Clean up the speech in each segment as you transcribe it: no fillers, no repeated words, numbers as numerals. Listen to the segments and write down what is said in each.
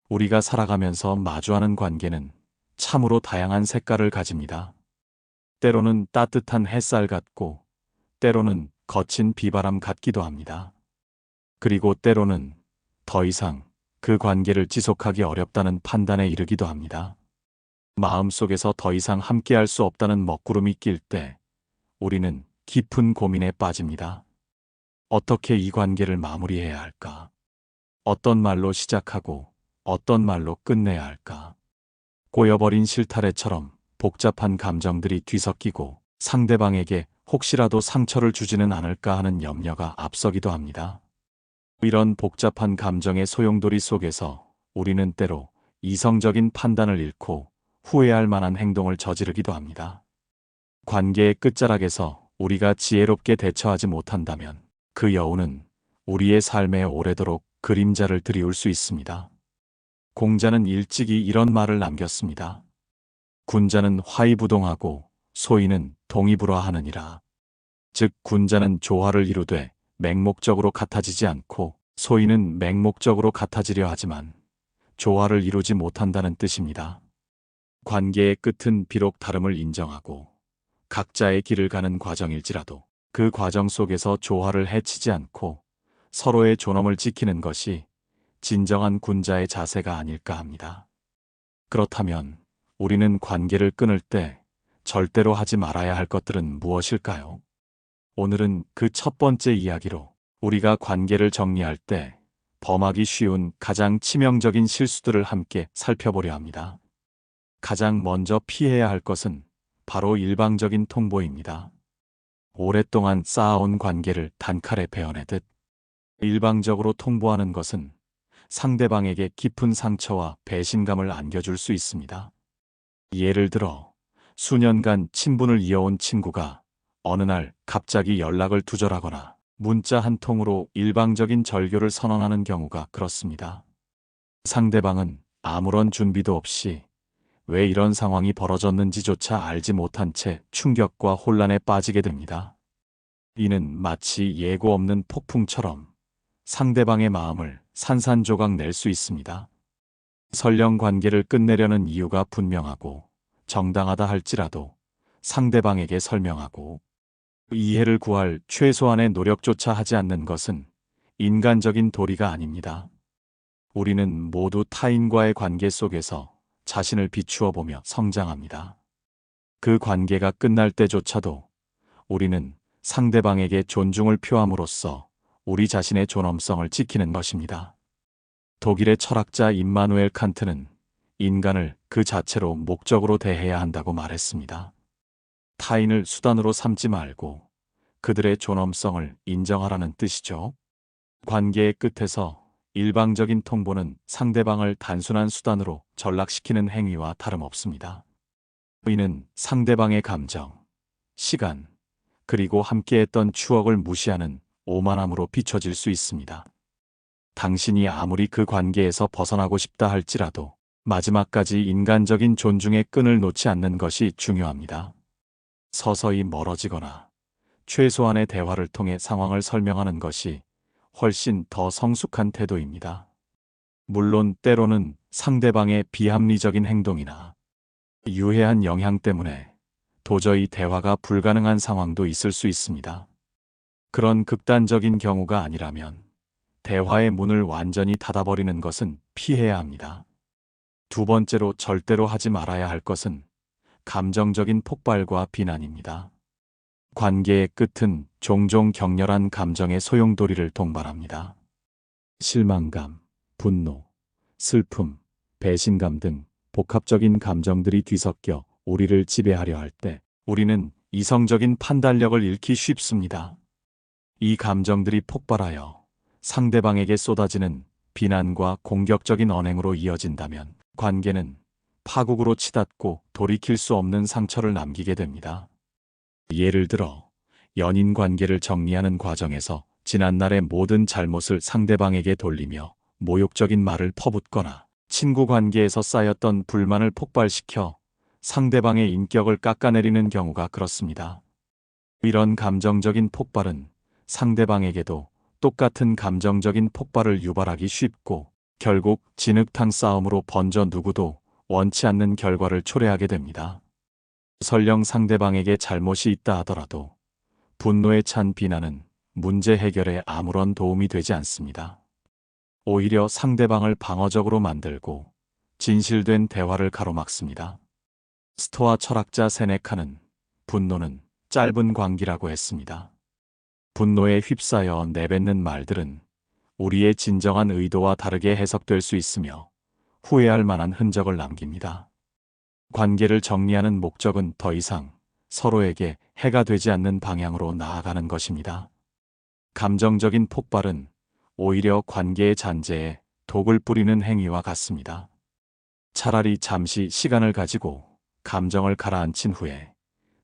우리가 살아가면서 마주하는 관계는 참으로 다양한 색깔을 가집니다. 때로는 따뜻한 햇살 같고, 때로는 거친 비바람 같기도 합니다. 그리고 때로는 더 이상 그 관계를 지속하기 어렵다는 판단에 이르기도 합니다. 마음속에서 더 이상 함께할 수 없다는 먹구름이 낄 때 우리는 깊은 고민에 빠집니다. 어떻게 이 관계를 마무리해야 할까? 어떤 말로 시작하고 어떤 말로 끝내야 할까? 꼬여버린 실타래처럼 복잡한 감정들이 뒤섞이고 상대방에게 혹시라도 상처를 주지는 않을까 하는 염려가 앞서기도 합니다. 이런 복잡한 감정의 소용돌이 속에서 우리는 때로 이성적인 판단을 잃고 후회할 만한 행동을 저지르기도 합니다. 관계의 끝자락에서 우리가 지혜롭게 대처하지 못한다면 그 여우는 우리의 삶에 오래도록 그림자를 드리울 수 있습니다. 공자는 일찍이 이런 말을 남겼습니다. 군자는 화이부동하고 소인은 동의불화하느니라. 즉 군자는 조화를 이루되 맹목적으로 같아지지 않고 소인은 맹목적으로 같아지려 하지만 조화를 이루지 못한다는 뜻입니다. 관계의 끝은 비록 다름을 인정하고 각자의 길을 가는 과정일지라도 그 과정 속에서 조화를 해치지 않고 서로의 존엄을 지키는 것이 진정한 군자의 자세가 아닐까 합니다. 그렇다면 우리는 관계를 끊을 때 절대로 하지 말아야 할 것들은 무엇일까요? 오늘은 그 첫 번째 이야기로 우리가 관계를 정리할 때 범하기 쉬운 가장 치명적인 실수들을 함께 살펴보려 합니다. 가장 먼저 피해야 할 것은 바로 일방적인 통보입니다. 오랫동안 쌓아온 관계를 단칼에 베어내듯 일방적으로 통보하는 것은 상대방에게 깊은 상처와 배신감을 안겨줄 수 있습니다. 예를 들어 수년간 친분을 이어온 친구가 어느 날 갑자기 연락을 두절하거나 문자 한 통으로 일방적인 절교를 선언하는 경우가 그렇습니다. 상대방은 아무런 준비도 없이 왜 이런 상황이 벌어졌는지조차 알지 못한 채 충격과 혼란에 빠지게 됩니다. 이는 마치 예고 없는 폭풍처럼 상대방의 마음을 산산조각 낼 수 있습니다. 설령 관계를 끝내려는 이유가 분명하고 정당하다 할지라도 상대방에게 설명하고 이해를 구할 최소한의 노력조차 하지 않는 것은 인간적인 도리가 아닙니다. 우리는 모두 타인과의 관계 속에서 자신을 비추어 보며 성장합니다. 그 관계가 끝날 때조차도 우리는 상대방에게 존중을 표함으로써 우리 자신의 존엄성을 지키는 것입니다. 독일의 철학자 임마누엘 칸트는 인간을 그 자체로 목적으로 대해야 한다고 말했습니다. 타인을 수단으로 삼지 말고 그들의 존엄성을 인정하라는 뜻이죠. 관계의 끝에서 일방적인 통보는 상대방을 단순한 수단으로 전락시키는 행위와 다름없습니다. 이는 상대방의 감정, 시간, 그리고 함께했던 추억을 무시하는 오만함으로 비춰질 수 있습니다. 당신이 아무리 그 관계에서 벗어나고 싶다 할지라도 마지막까지 인간적인 존중의 끈을 놓지 않는 것이 중요합니다. 서서히 멀어지거나 최소한의 대화를 통해 상황을 설명하는 것이 훨씬 더 성숙한 태도입니다. 물론 때로는 상대방의 비합리적인 행동이나 유해한 영향 때문에 도저히 대화가 불가능한 상황도 있을 수 있습니다. 그런 극단적인 경우가 아니라면 대화의 문을 완전히 닫아버리는 것은 피해야 합니다. 두 번째로 절대로 하지 말아야 할 것은 감정적인 폭발과 비난입니다. 관계의 끝은 종종 격렬한 감정의 소용돌이를 동반합니다. 실망감, 분노, 슬픔, 배신감 등 복합적인 감정들이 뒤섞여 우리를 지배하려 할 때 우리는 이성적인 판단력을 잃기 쉽습니다. 이 감정들이 폭발하여 상대방에게 쏟아지는 비난과 공격적인 언행으로 이어진다면 관계는 파국으로 치닫고 돌이킬 수 없는 상처를 남기게 됩니다. 예를 들어 연인 관계를 정리하는 과정에서 지난날의 모든 잘못을 상대방에게 돌리며 모욕적인 말을 퍼붓거나 친구 관계에서 쌓였던 불만을 폭발시켜 상대방의 인격을 깎아내리는 경우가 그렇습니다. 이런 감정적인 폭발은 상대방에게도 똑같은 감정적인 폭발을 유발하기 쉽고 결국 진흙탕 싸움으로 번져 누구도 원치 않는 결과를 초래하게 됩니다. 설령 상대방에게 잘못이 있다 하더라도 분노에 찬 비난은 문제 해결에 아무런 도움이 되지 않습니다. 오히려 상대방을 방어적으로 만들고 진실된 대화를 가로막습니다. 스토아 철학자 세네카는 분노는 짧은 광기라고 했습니다. 분노에 휩싸여 내뱉는 말들은 우리의 진정한 의도와 다르게 해석될 수 있으며 후회할 만한 흔적을 남깁니다. 관계를 정리하는 목적은 더 이상 서로에게 해가 되지 않는 방향으로 나아가는 것입니다. 감정적인 폭발은 오히려 관계의 잔재에 독을 뿌리는 행위와 같습니다. 차라리 잠시 시간을 가지고 감정을 가라앉힌 후에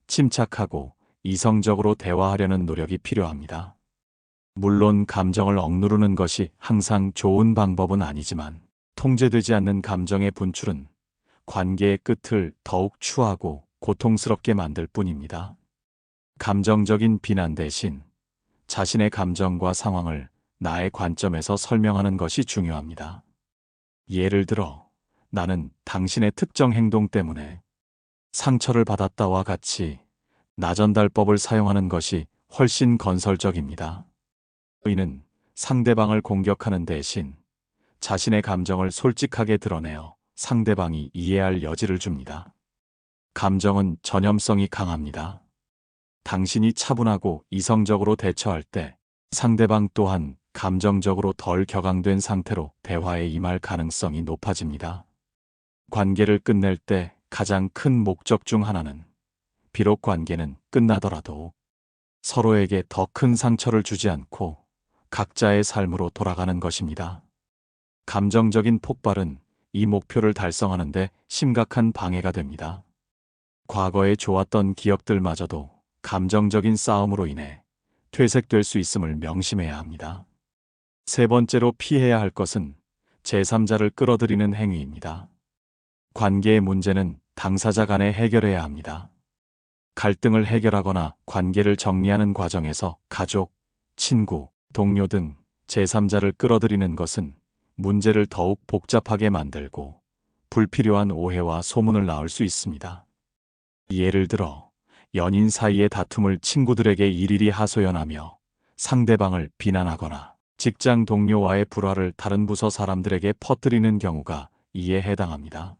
침착하고 이성적으로 대화하려는 노력이 필요합니다. 물론 감정을 억누르는 것이 항상 좋은 방법은 아니지만 통제되지 않는 감정의 분출은 관계의 끝을 더욱 추하고 고통스럽게 만들 뿐입니다. 감정적인 비난 대신 자신의 감정과 상황을 나의 관점에서 설명하는 것이 중요합니다. 예를 들어, 나는 당신의 특정 행동 때문에 상처를 받았다와 같이 나전달법을 사용하는 것이 훨씬 건설적입니다. 이는 상대방을 공격하는 대신 자신의 감정을 솔직하게 드러내어 상대방이 이해할 여지를 줍니다. 감정은 전염성이 강합니다. 당신이 차분하고 이성적으로 대처할 때 상대방 또한 감정적으로 덜 격앙된 상태로 대화에 임할 가능성이 높아집니다. 관계를 끝낼 때 가장 큰 목적 중 하나는 비록 관계는 끝나더라도 서로에게 더 큰 상처를 주지 않고 각자의 삶으로 돌아가는 것입니다. 감정적인 폭발은 이 목표를 달성하는 데 심각한 방해가 됩니다. 과거에 좋았던 기억들마저도 감정적인 싸움으로 인해 퇴색될 수 있음을 명심해야 합니다. 세 번째로 피해야 할 것은 제3자를 끌어들이는 행위입니다. 관계의 문제는 당사자 간에 해결해야 합니다. 갈등을 해결하거나 관계를 정리하는 과정에서 가족, 친구, 동료 등 제3자를 끌어들이는 것은 문제를 더욱 복잡하게 만들고 불필요한 오해와 소문을 낳을 수 있습니다. 예를 들어, 연인 사이의 다툼을 친구들에게 일일이 하소연하며 상대방을 비난하거나 직장 동료와의 불화를 다른 부서 사람들에게 퍼뜨리는 경우가 이에 해당합니다.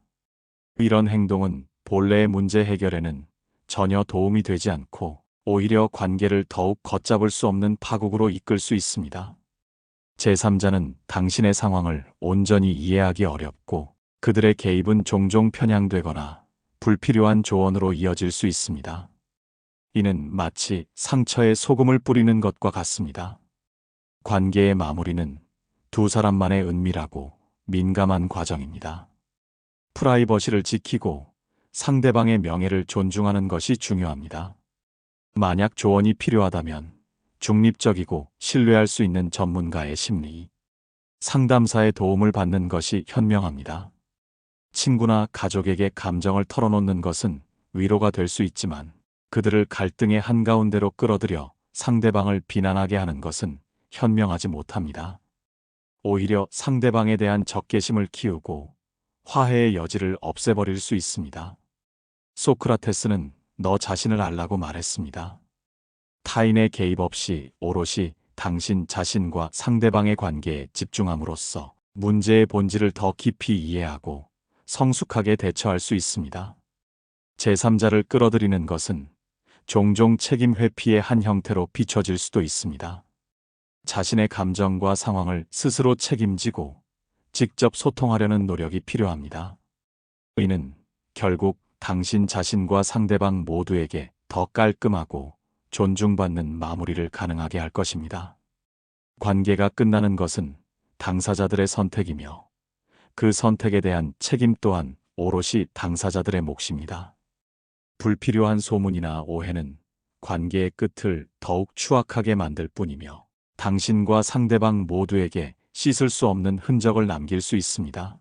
이런 행동은 본래의 문제 해결에는 전혀 도움이 되지 않고 오히려 관계를 더욱 걷잡을 수 없는 파국으로 이끌 수 있습니다. 제3자는 당신의 상황을 온전히 이해하기 어렵고 그들의 개입은 종종 편향되거나 불필요한 조언으로 이어질 수 있습니다. 이는 마치 상처에 소금을 뿌리는 것과 같습니다. 관계의 마무리는 두 사람만의 은밀하고 민감한 과정입니다. 프라이버시를 지키고 상대방의 명예를 존중하는 것이 중요합니다. 만약 조언이 필요하다면 중립적이고 신뢰할 수 있는 전문가의 심리 상담사의 도움을 받는 것이 현명합니다. 친구나 가족에게 감정을 털어놓는 것은 위로가 될 수 있지만 그들을 갈등의 한가운데로 끌어들여 상대방을 비난하게 하는 것은 현명하지 못합니다. 오히려 상대방에 대한 적개심을 키우고 화해의 여지를 없애버릴 수 있습니다. 소크라테스는 너 자신을 알라고 말했습니다. 타인의 개입 없이 오롯이 당신 자신과 상대방의 관계에 집중함으로써 문제의 본질을 더 깊이 이해하고 성숙하게 대처할 수 있습니다. 제3자를 끌어들이는 것은 종종 책임 회피의 한 형태로 비춰질 수도 있습니다. 자신의 감정과 상황을 스스로 책임지고 직접 소통하려는 노력이 필요합니다. 이는 결국 당신 자신과 상대방 모두에게 더 깔끔하고 존중받는 마무리를 가능하게 할 것입니다. 관계가 끝나는 것은 당사자들의 선택이며 그 선택에 대한 책임 또한 오롯이 당사자들의 몫입니다. 불필요한 소문이나 오해는 관계의 끝을 더욱 추악하게 만들 뿐이며 당신과 상대방 모두에게 씻을 수 없는 흔적을 남길 수 있습니다.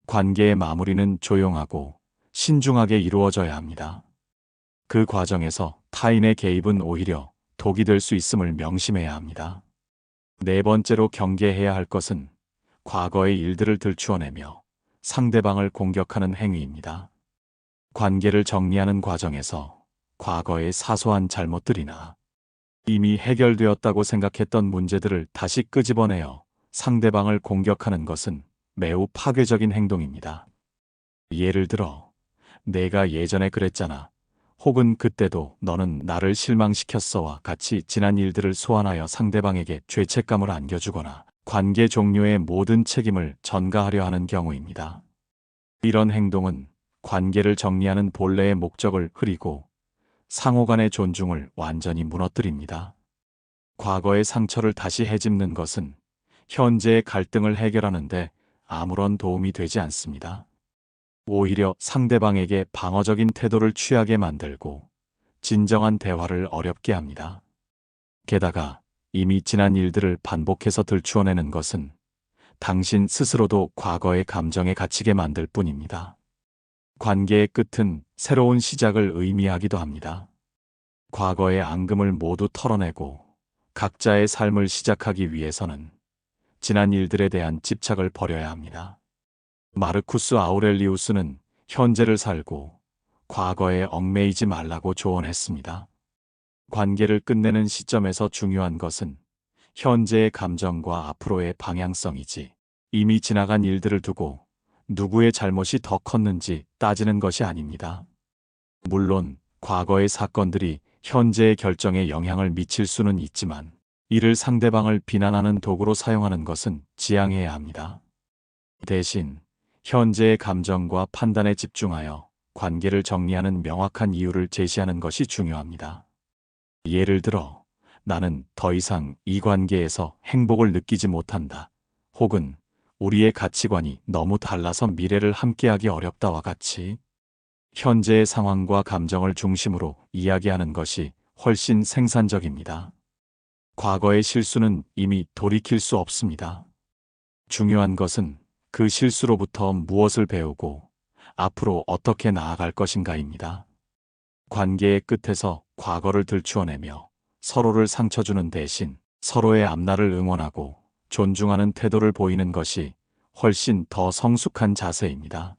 관계의 마무리는 조용하고 신중하게 이루어져야 합니다. 그 과정에서 타인의 개입은 오히려 독이 될 수 있음을 명심해야 합니다. 네 번째로 경계해야 할 것은 과거의 일들을 들추어내며 상대방을 공격하는 행위입니다. 관계를 정리하는 과정에서 과거의 사소한 잘못들이나 이미 해결되었다고 생각했던 문제들을 다시 끄집어내어 상대방을 공격하는 것은 매우 파괴적인 행동입니다. 예를 들어, 내가 예전에 그랬잖아. 혹은 그때도 너는 나를 실망시켰어와 같이 지난 일들을 소환하여 상대방에게 죄책감을 안겨주거나 관계 종료의 모든 책임을 전가하려 하는 경우입니다. 이런 행동은 관계를 정리하는 본래의 목적을 흐리고 상호 간의 존중을 완전히 무너뜨립니다. 과거의 상처를 다시 헤집는 것은 현재의 갈등을 해결하는데 아무런 도움이 되지 않습니다. 오히려 상대방에게 방어적인 태도를 취하게 만들고 진정한 대화를 어렵게 합니다. 게다가 이미 지난 일들을 반복해서 들추어내는 것은 당신 스스로도 과거의 감정에 갇히게 만들 뿐입니다. 관계의 끝은 새로운 시작을 의미하기도 합니다. 과거의 앙금을 모두 털어내고 각자의 삶을 시작하기 위해서는 지난 일들에 대한 집착을 버려야 합니다. 마르쿠스 아우렐리우스는 현재를 살고 과거에 얽매이지 말라고 조언했습니다. 관계를 끝내는 시점에서 중요한 것은 현재의 감정과 앞으로의 방향성이지 이미 지나간 일들을 두고 누구의 잘못이 더 컸는지 따지는 것이 아닙니다. 물론 과거의 사건들이 현재의 결정에 영향을 미칠 수는 있지만 이를 상대방을 비난하는 도구로 사용하는 것은 지양해야 합니다. 대신 현재의 감정과 판단에 집중하여 관계를 정리하는 명확한 이유를 제시하는 것이 중요합니다. 예를 들어, 나는 더 이상 이 관계에서 행복을 느끼지 못한다. 혹은 우리의 가치관이 너무 달라서 미래를 함께하기 어렵다와 같이 현재의 상황과 감정을 중심으로 이야기하는 것이 훨씬 생산적입니다. 과거의 실수는 이미 돌이킬 수 없습니다. 중요한 것은 그 실수로부터 무엇을 배우고 앞으로 어떻게 나아갈 것인가입니다. 관계의 끝에서 과거를 들추어내며 서로를 상처 주는 대신 서로의 앞날을 응원하고 존중하는 태도를 보이는 것이 훨씬 더 성숙한 자세입니다.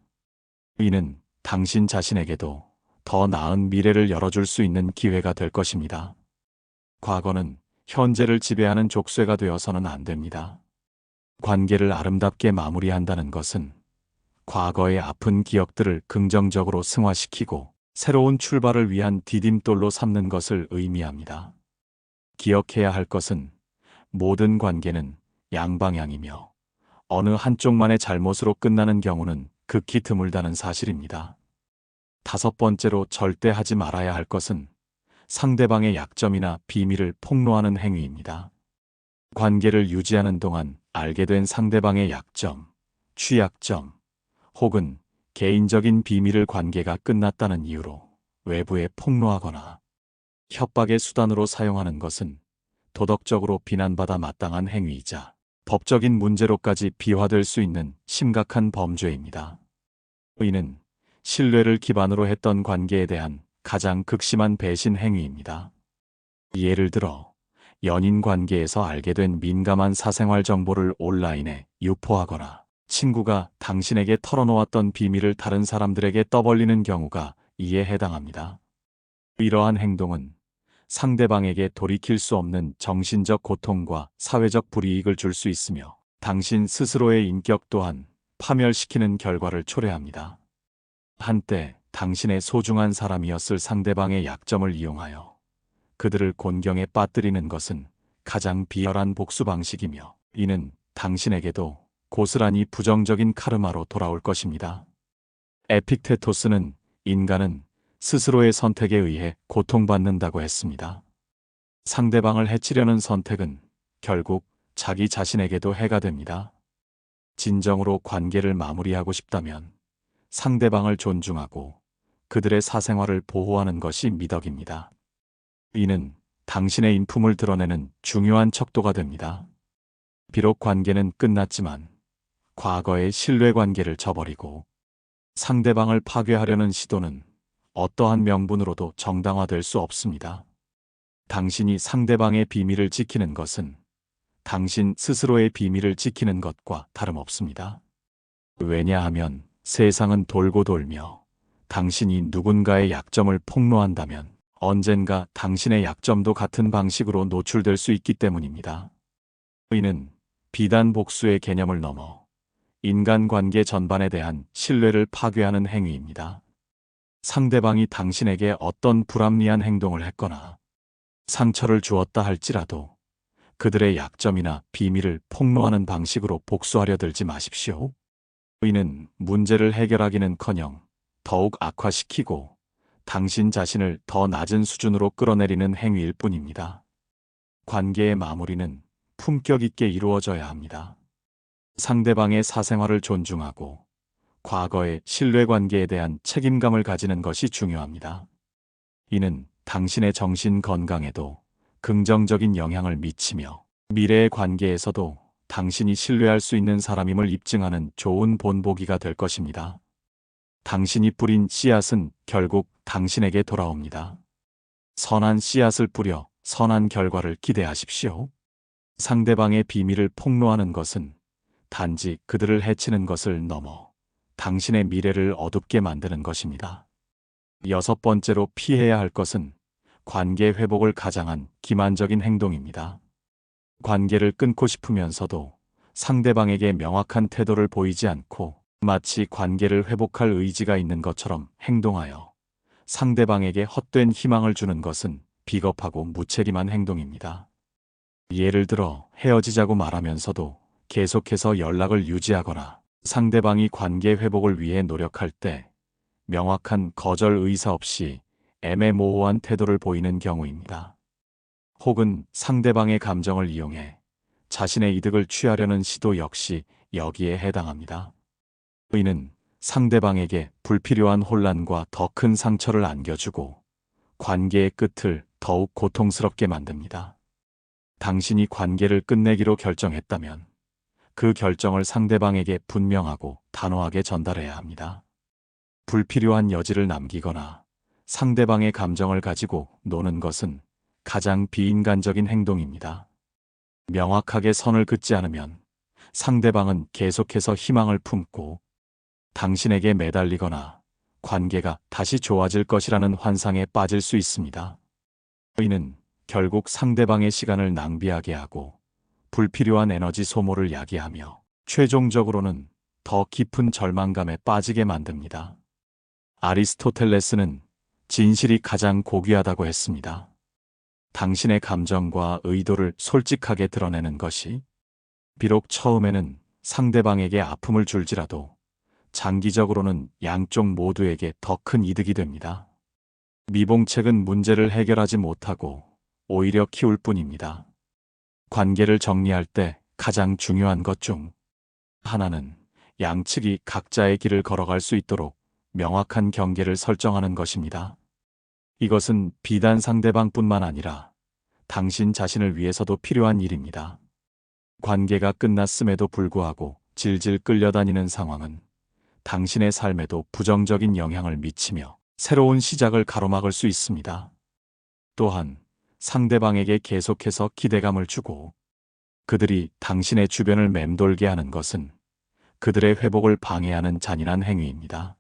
이는 당신 자신에게도 더 나은 미래를 열어줄 수 있는 기회가 될 것입니다. 과거는 현재를 지배하는 족쇄가 되어서는 안 됩니다. 관계를 아름답게 마무리한다는 것은 과거의 아픈 기억들을 긍정적으로 승화시키고 새로운 출발을 위한 디딤돌로 삼는 것을 의미합니다. 기억해야 할 것은 모든 관계는 양방향이며 어느 한쪽만의 잘못으로 끝나는 경우는 극히 드물다는 사실입니다. 다섯 번째로 절대 하지 말아야 할 것은 상대방의 약점이나 비밀을 폭로하는 행위입니다. 관계를 유지하는 동안 알게 된 상대방의 약점, 취약점, 혹은 개인적인 비밀을 관계가 끝났다는 이유로 외부에 폭로하거나 협박의 수단으로 사용하는 것은 도덕적으로 비난받아 마땅한 행위이자 법적인 문제로까지 비화될 수 있는 심각한 범죄입니다. 이는 신뢰를 기반으로 했던 관계에 대한 가장 극심한 배신 행위입니다. 예를 들어 연인 관계에서 알게 된 민감한 사생활 정보를 온라인에 유포하거나 친구가 당신에게 털어놓았던 비밀을 다른 사람들에게 떠벌리는 경우가 이에 해당합니다. 이러한 행동은 상대방에게 돌이킬 수 없는 정신적 고통과 사회적 불이익을 줄 수 있으며 당신 스스로의 인격 또한 파멸시키는 결과를 초래합니다. 한때 당신의 소중한 사람이었을 상대방의 약점을 이용하여 그들을 곤경에 빠뜨리는 것은 가장 비열한 복수 방식이며 이는 당신에게도 고스란히 부정적인 카르마로 돌아올 것입니다. 에픽테토스는 인간은 스스로의 선택에 의해 고통받는다고 했습니다. 상대방을 해치려는 선택은 결국 자기 자신에게도 해가 됩니다. 진정으로 관계를 마무리하고 싶다면 상대방을 존중하고 그들의 사생활을 보호하는 것이 미덕입니다. 이는 당신의 인품을 드러내는 중요한 척도가 됩니다. 비록 관계는 끝났지만 과거의 신뢰관계를 저버리고 상대방을 파괴하려는 시도는 어떠한 명분으로도 정당화될 수 없습니다. 당신이 상대방의 비밀을 지키는 것은 당신 스스로의 비밀을 지키는 것과 다름없습니다. 왜냐하면 세상은 돌고 돌며 당신이 누군가의 약점을 폭로한다면 언젠가 당신의 약점도 같은 방식으로 노출될 수 있기 때문입니다. 이는 비단 복수의 개념을 넘어 인간관계 전반에 대한 신뢰를 파괴하는 행위입니다. 상대방이 당신에게 어떤 불합리한 행동을 했거나 상처를 주었다 할지라도 그들의 약점이나 비밀을 폭로하는 방식으로 복수하려 들지 마십시오. 이는 문제를 해결하기는커녕 더욱 악화시키고 당신 자신을 더 낮은 수준으로 끌어내리는 행위일 뿐입니다. 관계의 마무리는 품격 있게 이루어져야 합니다. 상대방의 사생활을 존중하고 과거의 신뢰관계에 대한 책임감을 가지는 것이 중요합니다. 이는 당신의 정신 건강에도 긍정적인 영향을 미치며 미래의 관계에서도 당신이 신뢰할 수 있는 사람임을 입증하는 좋은 본보기가 될 것입니다. 당신이 뿌린 씨앗은 결국 당신에게 돌아옵니다. 선한 씨앗을 뿌려 선한 결과를 기대하십시오. 상대방의 비밀을 폭로하는 것은 단지 그들을 해치는 것을 넘어 당신의 미래를 어둡게 만드는 것입니다. 6번째로 피해야 할 것은 관계 회복을 가장한 기만적인 행동입니다. 관계를 끊고 싶으면서도 상대방에게 명확한 태도를 보이지 않고 마치 관계를 회복할 의지가 있는 것처럼 행동하여 상대방에게 헛된 희망을 주는 것은 비겁하고 무책임한 행동입니다. 예를 들어 헤어지자고 말하면서도 계속해서 연락을 유지하거나 상대방이 관계 회복을 위해 노력할 때 명확한 거절 의사 없이 애매모호한 태도를 보이는 경우입니다. 혹은 상대방의 감정을 이용해 자신의 이득을 취하려는 시도 역시 여기에 해당합니다. 이는 상대방에게 불필요한 혼란과 더 큰 상처를 안겨주고 관계의 끝을 더욱 고통스럽게 만듭니다. 당신이 관계를 끝내기로 결정했다면 그 결정을 상대방에게 분명하고 단호하게 전달해야 합니다. 불필요한 여지를 남기거나 상대방의 감정을 가지고 노는 것은 가장 비인간적인 행동입니다. 명확하게 선을 긋지 않으면 상대방은 계속해서 희망을 품고 당신에게 매달리거나 관계가 다시 좋아질 것이라는 환상에 빠질 수 있습니다. 이는 결국 상대방의 시간을 낭비하게 하고 불필요한 에너지 소모를 야기하며 최종적으로는 더 깊은 절망감에 빠지게 만듭니다. 아리스토텔레스는 진실이 가장 고귀하다고 했습니다. 당신의 감정과 의도를 솔직하게 드러내는 것이 비록 처음에는 상대방에게 아픔을 줄지라도 장기적으로는 양쪽 모두에게 더 큰 이득이 됩니다. 미봉책은 문제를 해결하지 못하고 오히려 키울 뿐입니다. 관계를 정리할 때 가장 중요한 것 중 하나는 양측이 각자의 길을 걸어갈 수 있도록 명확한 경계를 설정하는 것입니다. 이것은 비단 상대방뿐만 아니라 당신 자신을 위해서도 필요한 일입니다. 관계가 끝났음에도 불구하고 질질 끌려다니는 상황은 당신의 삶에도 부정적인 영향을 미치며 새로운 시작을 가로막을 수 있습니다. 또한 상대방에게 계속해서 기대감을 주고 그들이 당신의 주변을 맴돌게 하는 것은 그들의 회복을 방해하는 잔인한 행위입니다.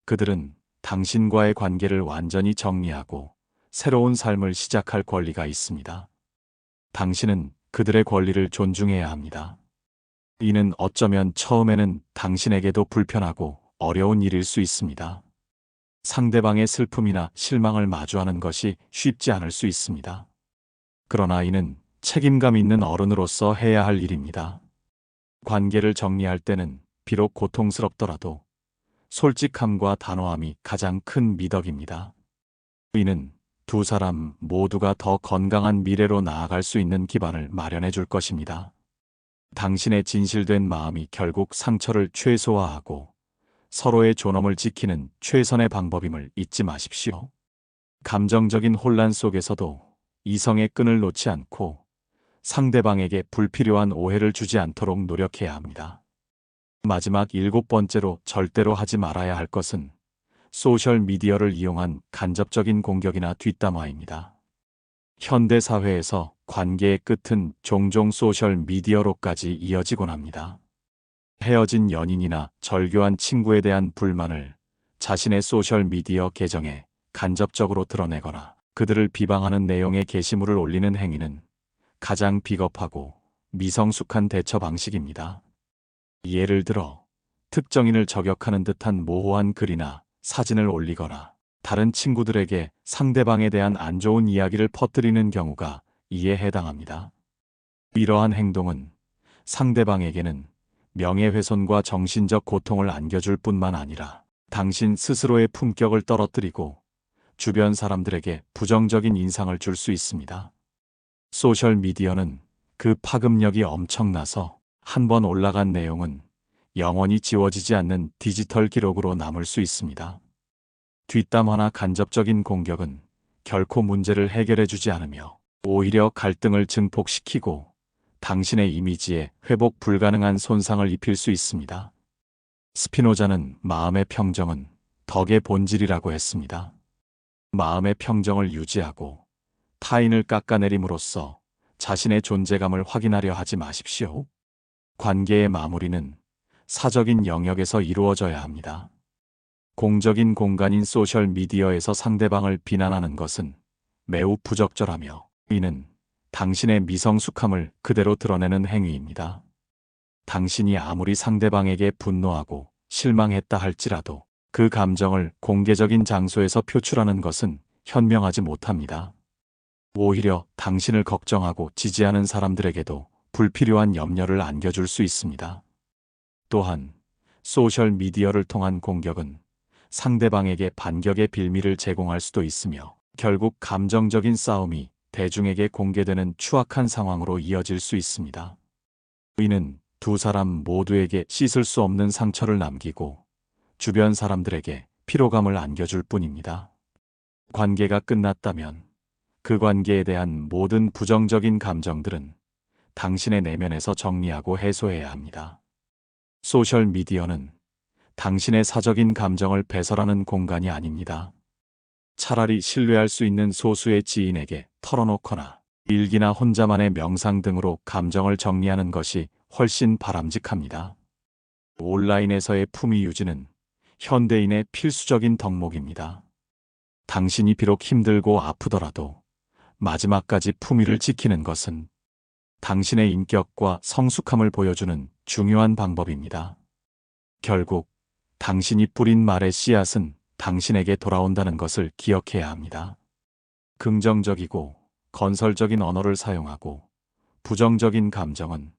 그들은 당신과의 관계를 완전히 정리하고 새로운 삶을 시작할 권리가 있습니다. 당신은 그들의 권리를 존중해야 합니다. 이는 어쩌면 처음에는 당신에게도 불편하고 어려운 일일 수 있습니다. 상대방의 슬픔이나 실망을 마주하는 것이 쉽지 않을 수 있습니다. 그러나 이는 책임감 있는 어른으로서 해야 할 일입니다. 관계를 정리할 때는 비록 고통스럽더라도 솔직함과 단호함이 가장 큰 미덕입니다. 이는 두 사람 모두가 더 건강한 미래로 나아갈 수 있는 기반을 마련해 줄 것입니다. 당신의 진실된 마음이 결국 상처를 최소화하고 서로의 존엄을 지키는 최선의 방법임을 잊지 마십시오. 감정적인 혼란 속에서도 이성의 끈을 놓지 않고 상대방에게 불필요한 오해를 주지 않도록 노력해야 합니다. 마지막 7번째로 절대로 하지 말아야 할 것은 소셜미디어를 이용한 간접적인 공격이나 뒷담화입니다. 현대 사회에서 관계의 끝은 종종 소셜 미디어로까지 이어지곤 합니다. 헤어진 연인이나 절교한 친구에 대한 불만을 자신의 소셜 미디어 계정에 간접적으로 드러내거나 그들을 비방하는 내용의 게시물을 올리는 행위는 가장 비겁하고 미성숙한 대처 방식입니다. 예를 들어 특정인을 저격하는 듯한 모호한 글이나 사진을 올리거나 다른 친구들에게 상대방에 대한 안 좋은 이야기를 퍼뜨리는 경우가 이에 해당합니다. 이러한 행동은 상대방에게는 명예훼손과 정신적 고통을 안겨줄 뿐만 아니라 당신 스스로의 품격을 떨어뜨리고 주변 사람들에게 부정적인 인상을 줄 수 있습니다. 소셜미디어는 그 파급력이 엄청나서 한번 올라간 내용은 영원히 지워지지 않는 디지털 기록으로 남을 수 있습니다. 뒷담화나 간접적인 공격은 결코 문제를 해결해주지 않으며 오히려 갈등을 증폭시키고 당신의 이미지에 회복 불가능한 손상을 입힐 수 있습니다. 스피노자는 마음의 평정은 덕의 본질이라고 했습니다. 마음의 평정을 유지하고 타인을 깎아내림으로써 자신의 존재감을 확인하려 하지 마십시오. 관계의 마무리는 사적인 영역에서 이루어져야 합니다. 공적인 공간인 소셜미디어에서 상대방을 비난하는 것은 매우 부적절하며 이는 당신의 미성숙함을 그대로 드러내는 행위입니다. 당신이 아무리 상대방에게 분노하고 실망했다 할지라도 그 감정을 공개적인 장소에서 표출하는 것은 현명하지 못합니다. 오히려 당신을 걱정하고 지지하는 사람들에게도 불필요한 염려를 안겨줄 수 있습니다. 또한 소셜미디어를 통한 공격은 상대방에게 반격의 빌미를 제공할 수도 있으며 결국 감정적인 싸움이 대중에게 공개되는 추악한 상황으로 이어질 수 있습니다. 이는 두 사람 모두에게 씻을 수 없는 상처를 남기고 주변 사람들에게 피로감을 안겨줄 뿐입니다. 관계가 끝났다면 그 관계에 대한 모든 부정적인 감정들은 당신의 내면에서 정리하고 해소해야 합니다. 소셜미디어는 당신의 사적인 감정을 배설하는 공간이 아닙니다. 차라리 신뢰할 수 있는 소수의 지인에게 털어놓거나 일기나 혼자만의 명상 등으로 감정을 정리하는 것이 훨씬 바람직합니다. 온라인에서의 품위 유지는 현대인의 필수적인 덕목입니다. 당신이 비록 힘들고 아프더라도 마지막까지 품위를 지키는 것은 당신의 인격과 성숙함을 보여주는 중요한 방법입니다. 결국 당신이 뿌린 말의 씨앗은 당신에게 돌아온다는 것을 기억해야 합니다. 긍정적이고 건설적인 언어를 사용하고 부정적인 감정은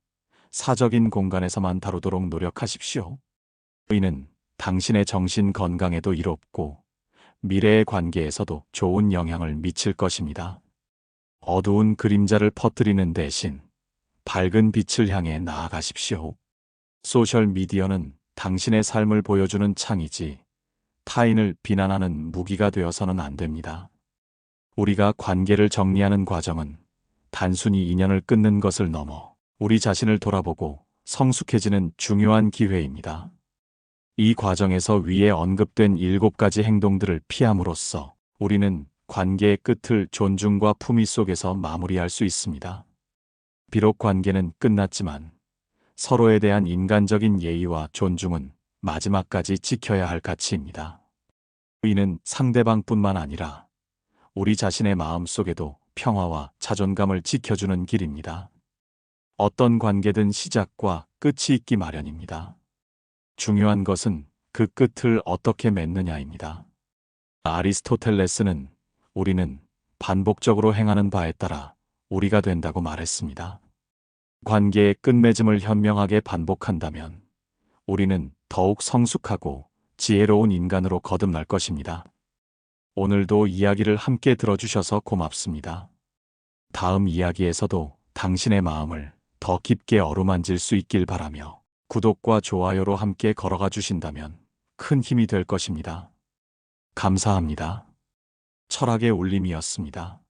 사적인 공간에서만 다루도록 노력하십시오. 이는 당신의 정신 건강에도 이롭고 미래의 관계에서도 좋은 영향을 미칠 것입니다. 어두운 그림자를 퍼뜨리는 대신 밝은 빛을 향해 나아가십시오. 소셜미디어는 당신의 삶을 보여주는 창이지 타인을 비난하는 무기가 되어서는 안 됩니다. 우리가 관계를 정리하는 과정은 단순히 인연을 끊는 것을 넘어 우리 자신을 돌아보고 성숙해지는 중요한 기회입니다. 이 과정에서 위에 언급된 7가지 행동들을 피함으로써 우리는 관계의 끝을 존중과 품위 속에서 마무리할 수 있습니다. 비록 관계는 끝났지만 서로에 대한 인간적인 예의와 존중은 마지막까지 지켜야 할 가치입니다. 이는 상대방뿐만 아니라 우리 자신의 마음 속에도 평화와 자존감을 지켜주는 길입니다. 어떤 관계든 시작과 끝이 있기 마련입니다. 중요한 것은 그 끝을 어떻게 맺느냐입니다. 아리스토텔레스는 우리는 반복적으로 행하는 바에 따라 우리가 된다고 말했습니다. 관계의 끝맺음을 현명하게 반복한다면 우리는 더욱 성숙하고 지혜로운 인간으로 거듭날 것입니다. 오늘도 이야기를 함께 들어주셔서 고맙습니다. 다음 이야기에서도 당신의 마음을 더 깊게 어루만질 수 있길 바라며 구독과 좋아요로 함께 걸어가 주신다면 큰 힘이 될 것입니다. 감사합니다. 철학의 울림이었습니다.